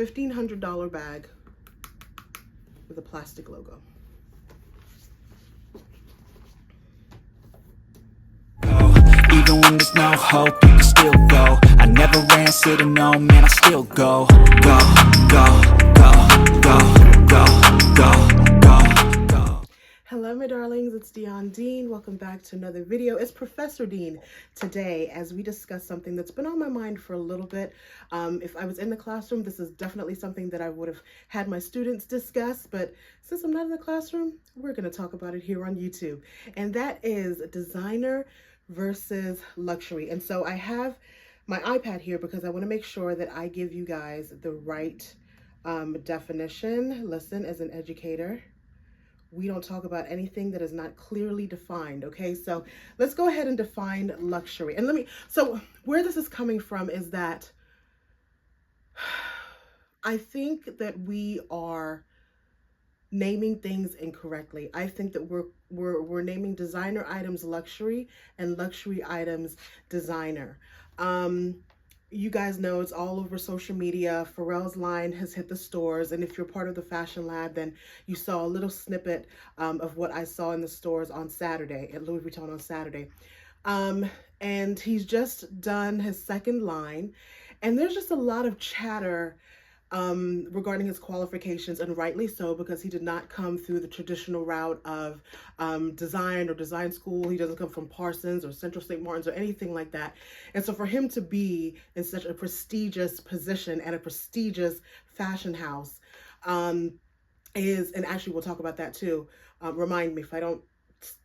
$1,500 bag with a plastic logo. Even when there's no hope, you can still go. I never answer to no, man, I still go. Go, go, go, go, go, go, go, go. Hello, my darlings, it's Dion Dean. Welcome back to another video. It's Professor Dean today as we discuss something that's been on my mind for a little bit. If I was in the classroom, this is definitely something that I would have had my students discuss, but since I'm not in the classroom, we're going to talk about it here on YouTube. And that is designer versus luxury. And so I have my iPad here because I want to make sure that I give you guys the right definition. Listen, as an educator, we don't talk about anything that is not clearly defined, okay? So let's go ahead and define luxury. And so where this is coming from is that I think that we are naming things incorrectly. I think that we're naming designer items luxury and luxury items designer. You guys know it's all over social media. Pharrell's line has hit the stores, and if you're part of the Fashion Lab, then you saw a little snippet of what I saw in the stores on Saturday, at Louis Vuitton on Saturday. And he's just done his second line, and there's just a lot of chatter regarding his qualifications, and rightly so, because he did not come through the traditional route of design or design school. He doesn't come from Parsons or Central St. Martin's or anything like that. And so for him to be in such a prestigious position at a prestigious fashion house and actually we'll talk about that too. Remind me if I don't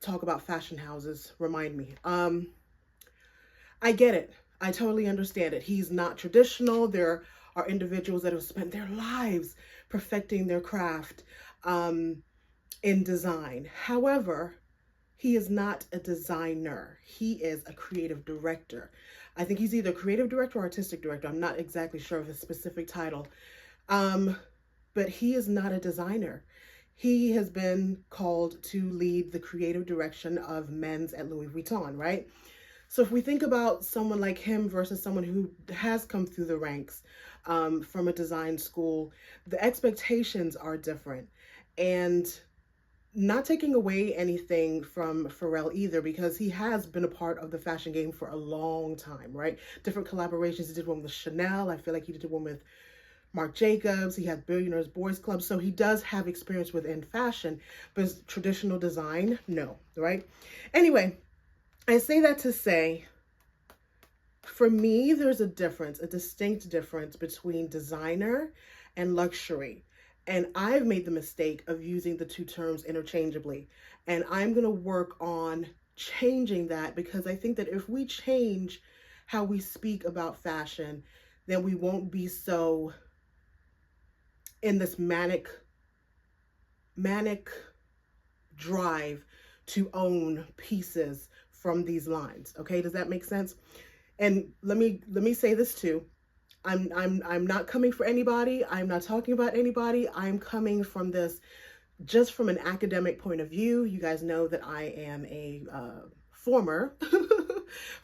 talk about fashion houses, remind me. I get it. I totally understand it. He's not traditional. There are individuals that have spent their lives perfecting their craft in design. However, he is not a designer. He is a creative director. I think he's either creative director or artistic director. I'm not exactly sure of his specific title. But he is not a designer. He has been called to lead the creative direction of men's at Louis Vuitton, right? So if we think about someone like him versus someone who has come through the ranks from a design school, the expectations are different. And not taking away anything from Pharrell either, because he has been a part of the fashion game for a long time, right? Different collaborations. He did one with Chanel. I feel like he did one with Marc Jacobs. He had Billionaires Boys Club. So he does have experience within fashion, but traditional design, no, right? Anyway, I say that to say, for me, there's a difference, a distinct difference between designer and luxury. And I've made the mistake of using the two terms interchangeably. And I'm going to work on changing that, because I think that if we change how we speak about fashion, then we won't be so in this manic drive to own pieces from these lines. Okay, does that make sense? And let me say this too. I'm not coming for anybody. I'm not talking about anybody. I'm coming from this just from an academic point of view. You guys know that I am a former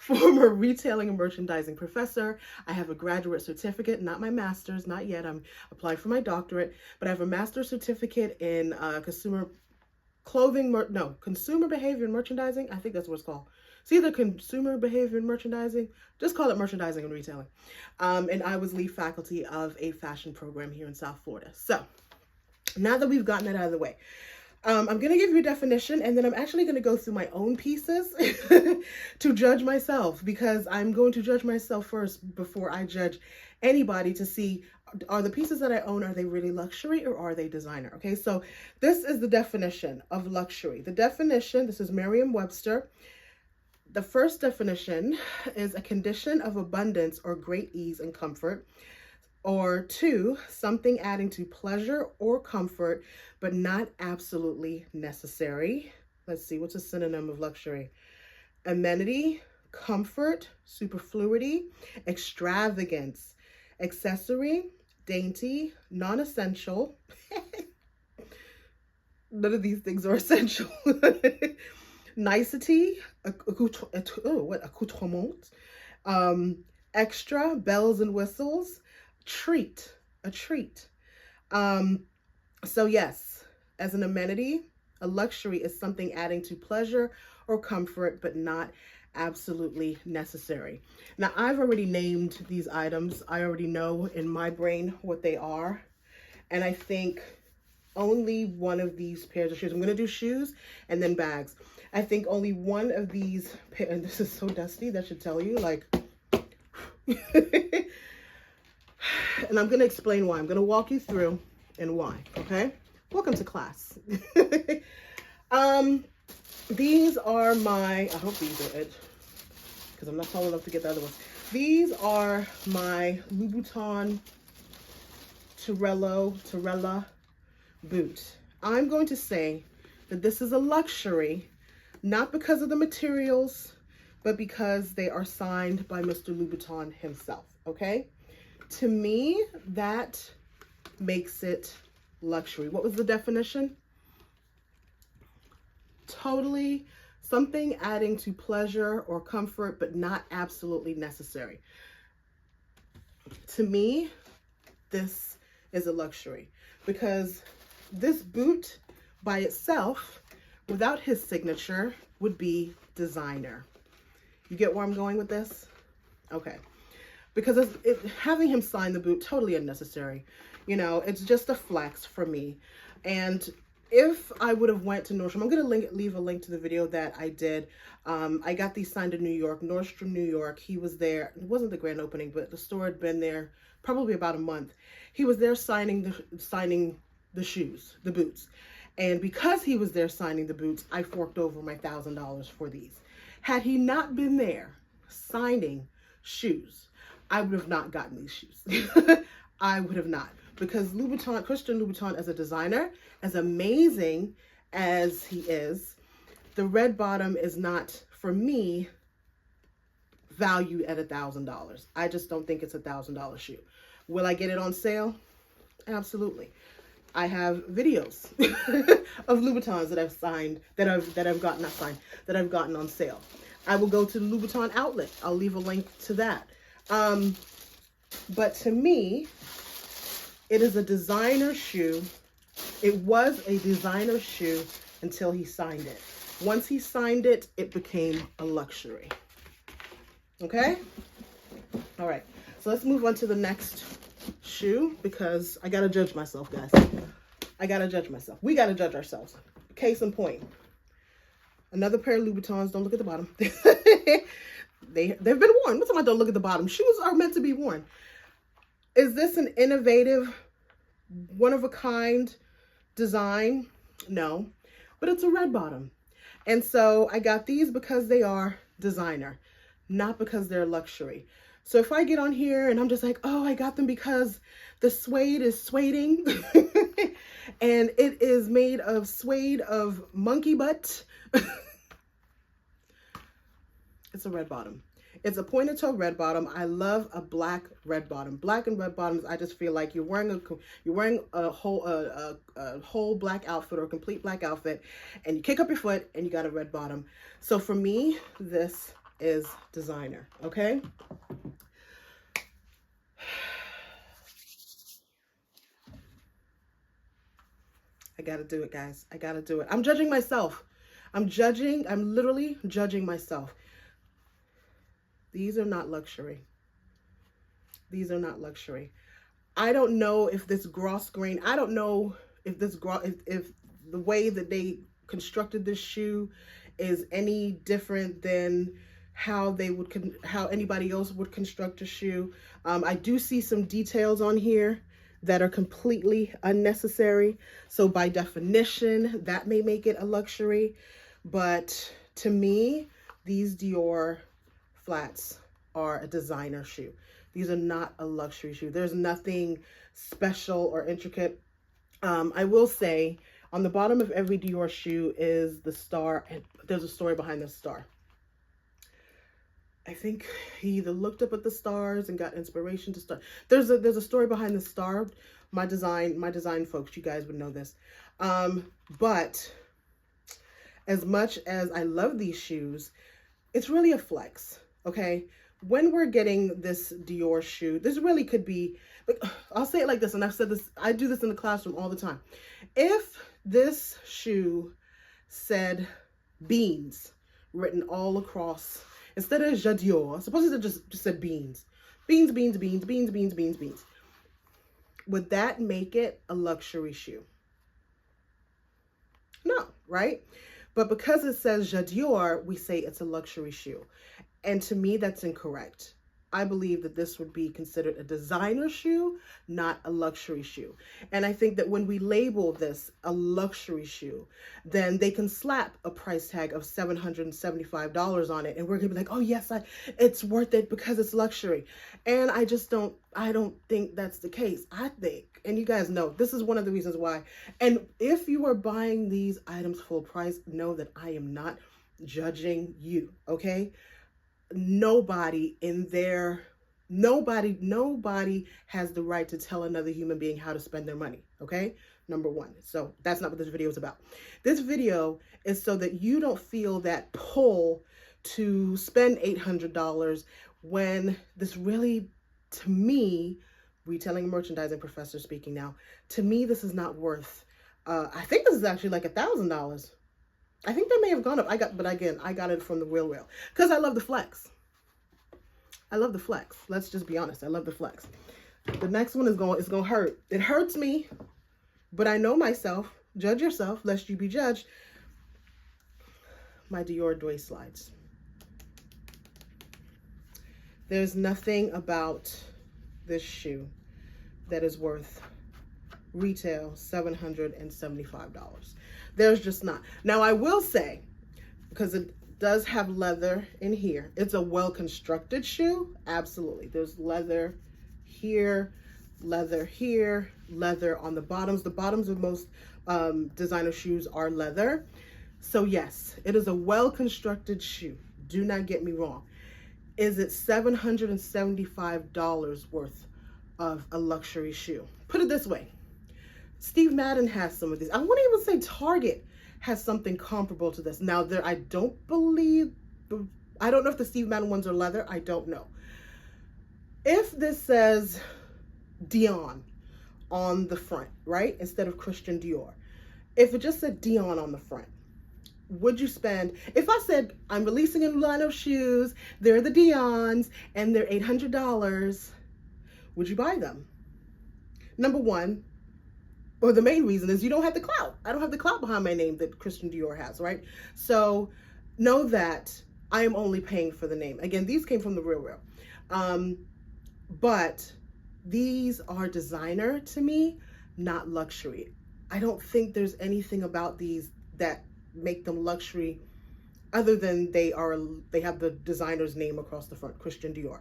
retailing and merchandising professor. I have a graduate certificate, not my master's, not yet. I'm applying for my doctorate, but I have a master's certificate in consumer behavior and merchandising. I think that's what it's called. It's either consumer behavior and merchandising, just call it merchandising and retailing. And I was lead faculty of a fashion program here in South Florida. So now that we've gotten that out of the way, I'm going to give you a definition, and then I'm actually going to go through my own pieces to judge myself, because I'm going to judge myself first before I judge anybody to see, are the pieces that I own, are they really luxury or are they designer? Okay, so this is the definition of luxury. The definition, this is Merriam-Webster. The first definition is a condition of abundance or great ease and comfort. Or 2, something adding to pleasure or comfort, but not absolutely necessary. Let's see, what's a synonym of luxury? Amenity, comfort, superfluity, extravagance, accessory, dainty, non-essential. None of these things are essential. Nicety, accoutrement, extra, bells and whistles, treat, a treat. So yes, as an amenity, a luxury is something adding to pleasure or comfort, but not absolutely necessary. Now, I've already named these items. I already know in my brain what they are. And I think only one of these pairs of shoes, I'm going to do shoes and then bags. I think only one of these pairs, and this is so dusty, that should tell you, like, and I'm going to explain why. I'm going to walk you through and why, okay? Welcome to class. These are my, I hope these are it, because I'm not tall enough to get the other ones. These are my Louboutin Torella boot. I'm going to say that this is a luxury, not because of the materials, but because they are signed by Mr. Louboutin himself, okay? To me, that makes it luxury. What was the definition? Totally something adding to pleasure or comfort, but not absolutely necessary. To me, this is a luxury because this boot by itself, without his signature, would be designer. You get where I'm going with this? Okay. Because having him sign the boot, totally unnecessary. You know, it's just a flex for me. And if I would have went to Nordstrom, I'm going to leave a link to the video that I did. I got these signed in New York, Nordstrom, New York. He was there. It wasn't the grand opening, but the store had been there probably about a month. He was there signing the shoes, the boots. And because he was there signing the boots, I forked over my $1,000 for these. Had he not been there signing shoes, I would have not gotten these shoes. I would have not. Because Louboutin, Christian Louboutin as a designer, as amazing as he is, the red bottom is not, for me, valued at $1,000. I just don't think it's $1,000 shoe. Will I get it on sale? Absolutely. I have videos of Louboutins that I've signed, that I've gotten on sale. I will go to the Louboutin outlet. I'll leave a link to that. But to me, it is a designer shoe. It was a designer shoe until he signed it. Once he signed it, it became a luxury. Okay? All right. So let's move on to the next shoe because I got to judge myself, guys. I got to judge myself. We got to judge ourselves. Case in point. Another pair of Louboutins. Don't look at the bottom. They've been worn. What's about don't look at the bottom? Shoes are meant to be worn. Is this an innovative, one-of-a-kind design? No. But it's a red bottom. And so I got these because they are designer, not because they're luxury. So if I get on here and I'm just like, oh, I got them because the suede is sueding and it is made of suede of monkey butt. It's a red bottom. It's a pointed toe red bottom. I love a black red bottom. Black and red bottoms, I just feel like you're wearing a whole black outfit or a complete black outfit, and you kick up your foot and you got a red bottom. So for me, this is designer. Okay. I gotta do it, guys. I gotta do it. I'm judging myself. I'm literally judging myself. These are not luxury. These are not luxury. I don't know if this gross grain, I don't know if this if the way that they constructed this shoe is any different than how anybody else would construct a shoe. I do see some details on here that are completely unnecessary. So by definition, that may make it a luxury. But to me, these Dior flats are a designer shoe. These are not a luxury shoe. There's nothing special or intricate. I will say on the bottom of every Dior shoe is the star, and there's a story behind the star. I think he either looked up at the stars and got inspiration to start. There's a story behind the star. My design folks, you guys would know this. But as much as I love these shoes, it's really a flex. Okay. when we're getting this Dior shoe, this really could be, like, I'll say it like this, and I've said this, I do this in the classroom all the time. If this shoe said beans written all across, instead of J'adore, suppose it just said beans. Beans, beans, beans, beans, beans, beans, beans. Would that make it a luxury shoe? No, right? But because it says J'adore, we say it's a luxury shoe. And to me, that's incorrect. I believe that this would be considered a designer shoe, not a luxury shoe. And I think that when we label this a luxury shoe, then they can slap a price tag of $775 on it. And we're gonna be like, oh yes, it's worth it because it's luxury. And I don't think that's the case. I think, and you guys know, this is one of the reasons why. And if you are buying these items full price, know that I am not judging you, okay? Nobody has the right to tell another human being how to spend their money, okay? Number one. So that's not what this video is about. This video is so that you don't feel that pull to spend $800 when this really, to me, retailing and merchandising professor speaking now, to me, this is not worth, I think this is actually like $1,000. I think they may have gone up. But again, I got it from the Real Real because I love the flex. I love the flex. Let's just be honest. I love the flex. The next one is going to hurt. It hurts me, but I know myself. Judge yourself, lest you be judged. My Dior Doy slides. There's nothing about this shoe that is worth retail $775. There's just not. Now I will say, because it does have leather in here, it's a well-constructed shoe. Absolutely. There's leather here, leather here, leather on the bottoms. The bottoms of most designer shoes are leather. So yes, it is a well-constructed shoe. Do not get me wrong. Is it $775 worth of a luxury shoe? Put it this way. Steve Madden has some of these. I wouldn't even say Target has something comparable to this. Now, I don't know if the Steve Madden ones are leather. I don't know. If this says Dion on the front, right, instead of Christian Dior, if it just said Dion on the front, would you spend, if I said I'm releasing a new line of shoes, they're the Dions, and they're $800, would you buy them? Number one, or the main reason is you don't have the clout. I don't have the clout behind my name that Christian Dior has, right? So know that I am only paying for the name. Again, these came from the Real Real. But these are designer to me, not luxury. I don't think there's anything about these that make them luxury other than they have the designer's name across the front, Christian Dior.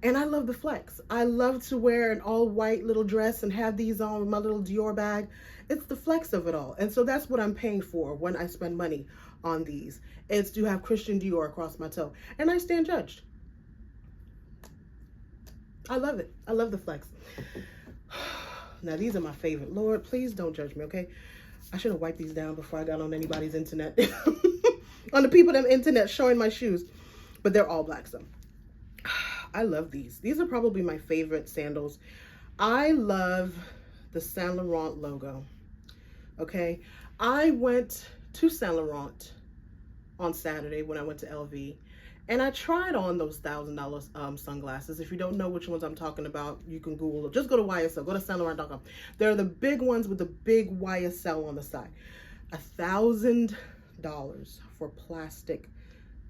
And I love the flex. I love to wear an all white little dress and have these on with my little Dior bag. It's the flex of it all. And so that's what I'm paying for when I spend money on these. It's to have Christian Dior across my toe. And I stand judged. I love it. I love the flex. Now these are my favorite. Lord, please don't judge me, okay? I should have wiped these down before I got on anybody's internet. On the people on the internet showing my shoes. But they're all black, so. I love these. These are probably my favorite sandals. I love the Saint Laurent logo. Okay. I went to Saint Laurent on Saturday when I went to LV. And I tried on those $1,000 sunglasses. If you don't know which ones I'm talking about, you can Google it. Just go to YSL. Go to SaintLaurent.com. They're the big ones with the big YSL on the side. $1,000 for plastic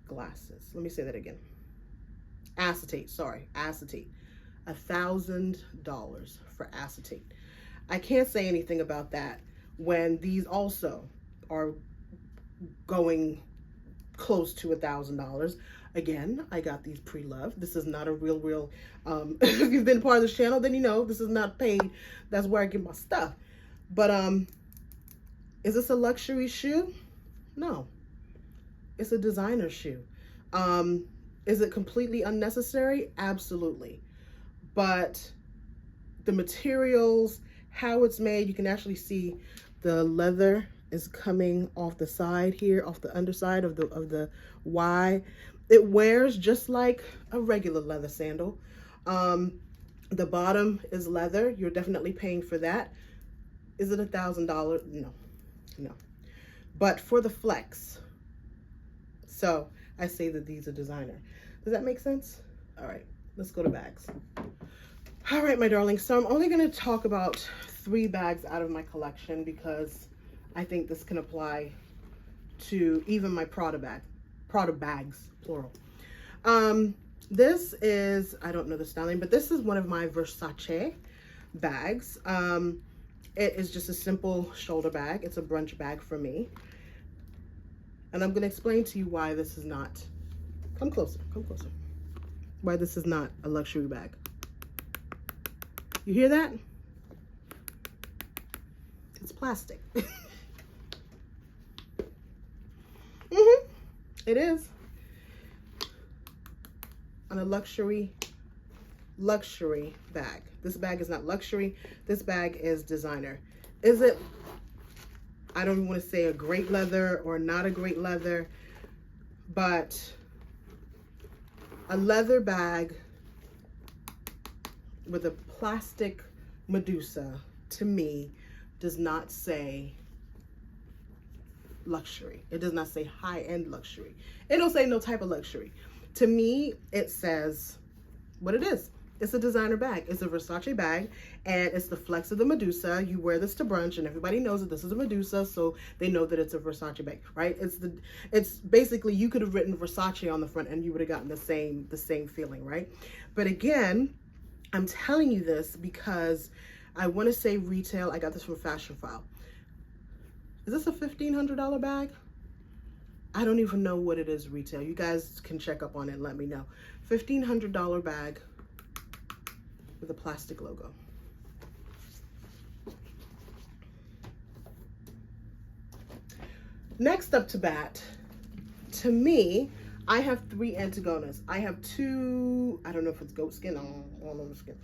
glasses. Let me say that again. Acetate. $1,000 for acetate. I can't say anything about that when these also are going close to $1,000. Again, I got these pre-loved. This is not a real if you've been part of this channel, then you know this is not paid. That's where I get my stuff. But is this a luxury shoe? No. It's a designer shoe. Is it completely unnecessary? Absolutely. But the materials, how it's made, you can actually see the leather is coming off the side here, off the underside of the Y. It wears just like a regular leather sandal. The bottom is leather. You're definitely paying for that. Is it $1,000? No, no. But for the flex, so I say that these are designer. Does that make sense? All right, let's go to bags. All right, my darling. So I'm only going to talk about 3 bags out of my collection because I think this can apply to even my Prada bags, plural. This is, I don't know the styling, but this is one of my Versace bags. It is just a simple shoulder bag. It's a brunch bag for me. And I'm going to explain to you why this is not, come closer, why this is not a luxury bag. You hear that? It's plastic. It is. On a luxury bag. This bag is not luxury. This bag is designer. Is it, I don't even want to say a great leather or not a great leather, but a leather bag with a plastic Medusa, to me, does not say luxury. It does not say high-end luxury. It don't say no type of luxury. To me, it says what it is. It's a designer bag. It's a Versace bag, and it's the flex of the Medusa. You wear this to brunch, and everybody knows that this is a Medusa, so they know that it's a Versace bag, right? It's basically, you could have written Versace on the front, and you would have gotten the same feeling, right? But again, I'm telling you this because I want to say retail. I got this from Fashionphile. Is this a $1,500 bag? I don't even know what it is retail. You guys can check up on it and let me know. $1,500 bag with a plastic logo. Next up to bat, to me, I have 3 Antigonas. I have 2, I don't know if it's goat skin, all over skin.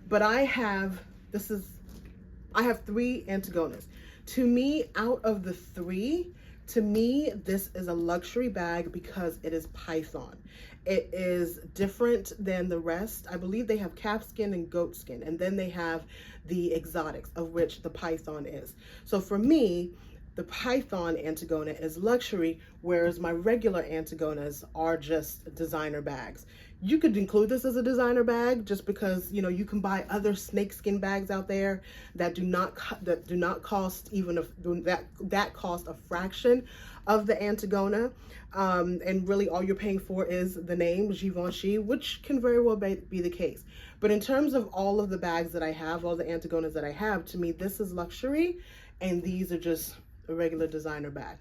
But I have 3 Antigonas. To me, out of the 3, to me, this is a luxury bag because it is python. It is different than the rest. I believe they have calf skin and goat skin, and then they have the exotics, of which the python is. So for me, the python Antigona is luxury, whereas my regular Antigonas are just designer bags. You could include this as a designer bag just because, you know, you can buy other snakeskin bags out there that do not cost even that cost a fraction of the Antigona. And really all you're paying for is the name Givenchy, which can very well be the case. But in terms of all of the bags that I have, all the Antigonas that I have, to me, this is luxury, and these are just a regular designer bag.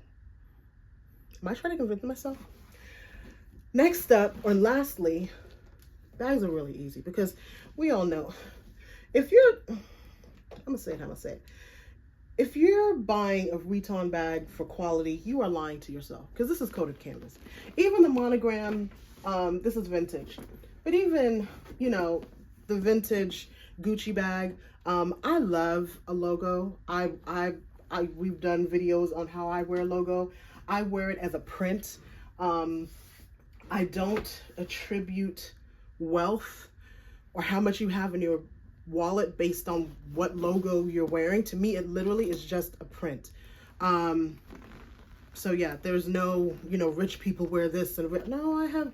Am I trying to convince myself? Next up, or lastly, bags are really easy because we all know if you're, I'm gonna say it how I say it. If you're buying a Vuitton bag for quality, you are lying to yourself because this is coated canvas. Even the monogram, this is vintage, but even, you know, the vintage Gucci bag, I love a logo. We've done videos on how I wear a logo. I wear it as a print. I don't attribute wealth or how much you have in your wallet based on what logo you're wearing. To me, it literally is just a print. So yeah, there's no, you know, rich people wear this and no, I have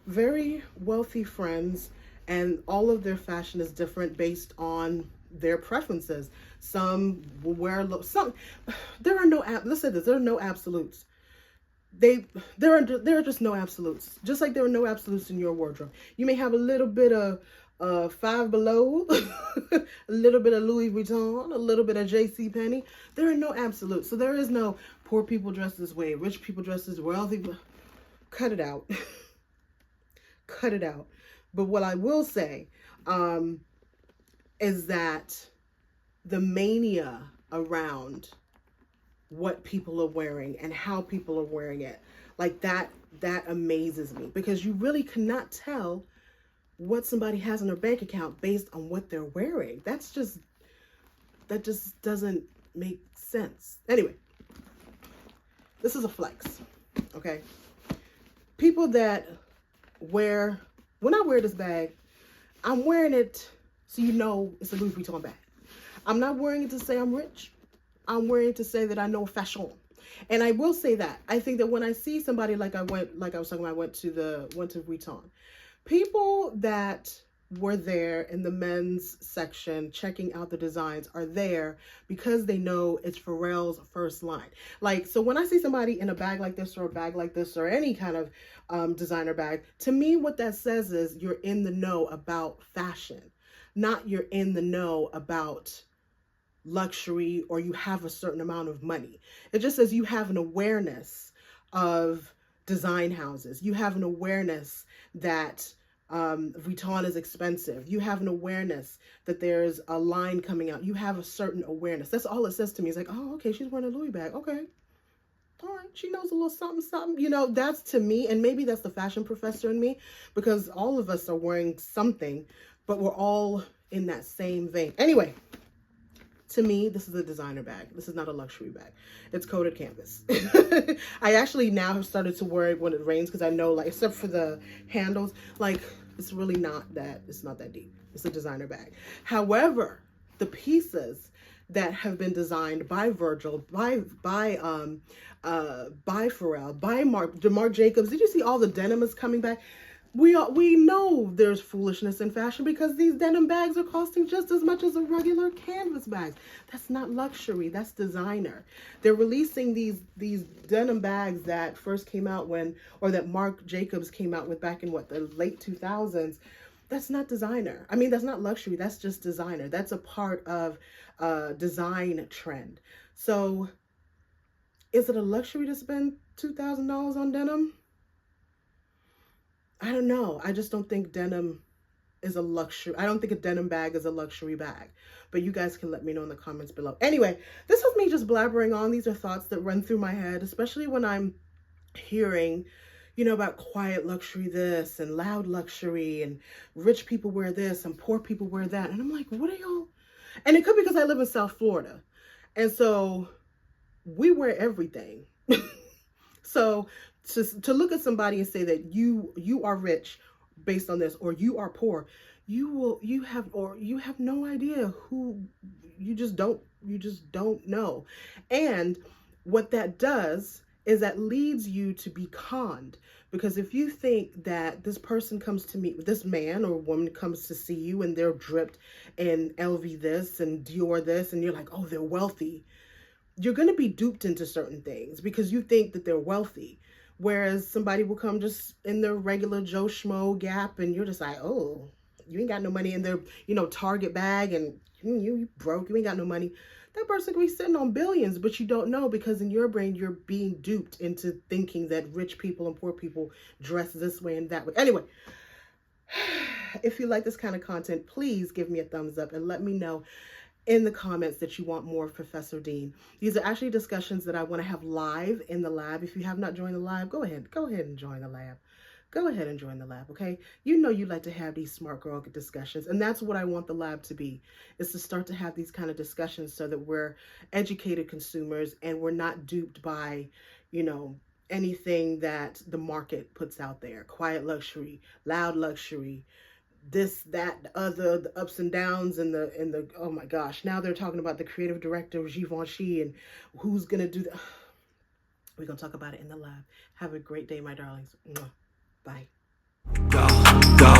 very wealthy friends and all of their fashion is different based on their preferences. Some will wear some. There are no let's say this. There are no absolutes. There are just no absolutes. Just like there are no absolutes in your wardrobe. You may have a little bit of Five Below, a little bit of Louis Vuitton, a little bit of JCPenney. There are no absolutes. So there is no poor people dress this way, rich people dress this wealthy. Cut it out. Cut it out. But what I will say is that the mania around what people are wearing and how people are wearing it, like that amazes me, because you really cannot tell what somebody has in their bank account based on what they're wearing. That just doesn't make sense. Anyway, this is a flex, okay? people that wear, when I wear this bag, I'm wearing it so you know it's a Louis Vuitton bag. I'm not wearing it to say I'm rich. I'm wearing it to say that I know fashion. And I will say that. I think that when I see somebody like I was talking about, I went to Vuitton. People that were there in the men's section checking out the designs are there because they know it's Pharrell's first line. Like, so when I see somebody in a bag like this or a bag like this or any kind of designer bag, to me what that says is you're in the know about fashion, not you're in the know about luxury or you have a certain amount of money. It just says you have an awareness of design houses. You have an awareness that Vuitton is expensive. You have an awareness that there's a line coming out. You have a certain awareness. That's all it says to me. It's like, oh, okay, she's wearing a Louis bag. Okay. All right. She knows a little something, something. You know, that's to me, and maybe that's the fashion professor in me, because all of us are wearing something, but we're all in that same vein. Anyway, to me, this is a designer bag. This is not a luxury bag. It's coated canvas. I actually now have started to wear it when it rains because I know, like, except for the handles, like, it's really not that, it's not that deep. It's a designer bag. However, the pieces that have been designed by Virgil, by Pharrell, by Marc Jacobs. Did you see all the denim is coming back? We know there's foolishness in fashion because these denim bags are costing just as much as a regular canvas bag. That's not luxury, that's designer. They're releasing these denim bags that first came out that Marc Jacobs came out with back in the late 2000s. That's not designer. I mean, that's not luxury, that's just designer. That's a part of a design trend. So is it a luxury to spend $2,000 on denim? I don't know. I just don't think denim is a luxury. I don't think a denim bag is a luxury bag. But you guys can let me know in the comments below. Anyway, this was me just blabbering on. These are thoughts that run through my head, especially when I'm hearing, you know, about quiet luxury this and loud luxury and rich people wear this and poor people wear that. And I'm like, what are y'all? And it could be because I live in South Florida. And so we wear everything. So to look at somebody and say that you are rich based on this, or you are poor, you have no idea who, you just don't know. And what that does is that leads you to be conned, because if you think that this person comes to meet with this man or woman comes to see you and they're dripped in LV this and Dior this, and you're like, oh, they're wealthy, you're going to be duped into certain things because you think that they're wealthy. Whereas somebody will come just in their regular Joe Schmo Gap and you're just like, oh, you ain't got no money in their, you know, Target bag, and you broke, you ain't got no money. That person could be sitting on billions, but you don't know because in your brain, you're being duped into thinking that rich people and poor people dress this way and that way. Anyway, if you like this kind of content, please give me a thumbs up and let me know in the comments that you want more of Professor Dean. These are actually discussions that I want to have live in the lab. If you have not joined the lab, go ahead and join the lab. Go ahead and join the lab, okay? You know you like to have these smart girl discussions, and that's what I want the lab to be, is to start to have these kind of discussions so that we're educated consumers and we're not duped by, you know, anything that the market puts out there. Quiet luxury, loud luxury, this, that, the other, the ups and downs, and the oh my gosh, now they're talking about the creative director of Givenchy and who's gonna do that. We're gonna talk about it in the lab. Have a great day, my darlings. Bye. Go, go,